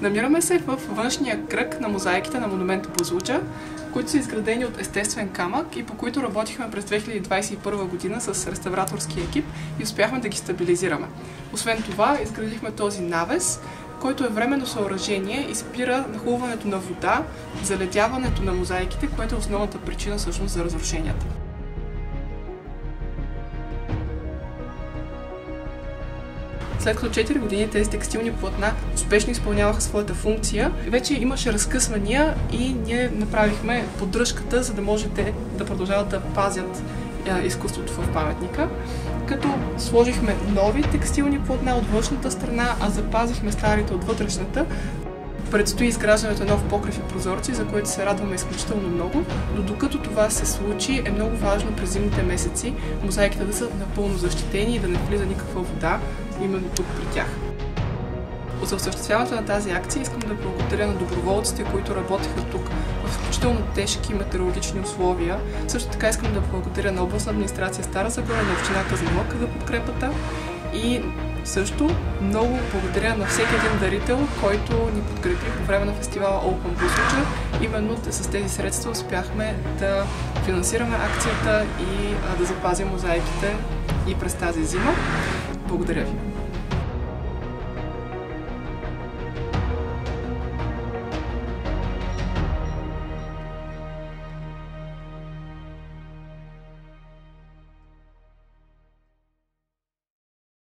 Намираме се в външния кръг на мозайките на монумента Бузлуджа, които са изградени от естествен камък и по които работихме през 2021 година с реставраторски екип и успяхме да ги стабилизираме. Освен това, изградихме този навес, който е временно съоръжение и спира нахлуването на вода, заледяването на мозайките, което е основната причина всъщност за разрушенията. След като 4 години тези текстилни платна успешно изпълняваха своята функция, вече имаше разкъсвания и ние направихме поддръжката, за да може те да продължават да пазят изкуството в паметника. Като сложихме нови текстилни платна от външната страна, а запазихме старите от вътрешната. Предстои изграждането на нов покрив и прозорци, за което се радваме изключително много, но докато това се случи, е много важно през зимните месеци мозайките да са напълно защитени и да не влиза никаква вода именно тук при тях. За осъществяването на тази акция искам да благодаря на доброволците, които работеха тук в изключително тежки метеорологични условия. Също така искам да благодаря на областна администрация Стара Загора, на община Казанлък за подкрепата и също много благодаря на всеки един дарител, който ни подкрепи по време на фестивала Open Бузлуджа. Именно с тези средства успяхме да финансираме акцията и да запазим мозайките и през тази зима. Благодаря ви!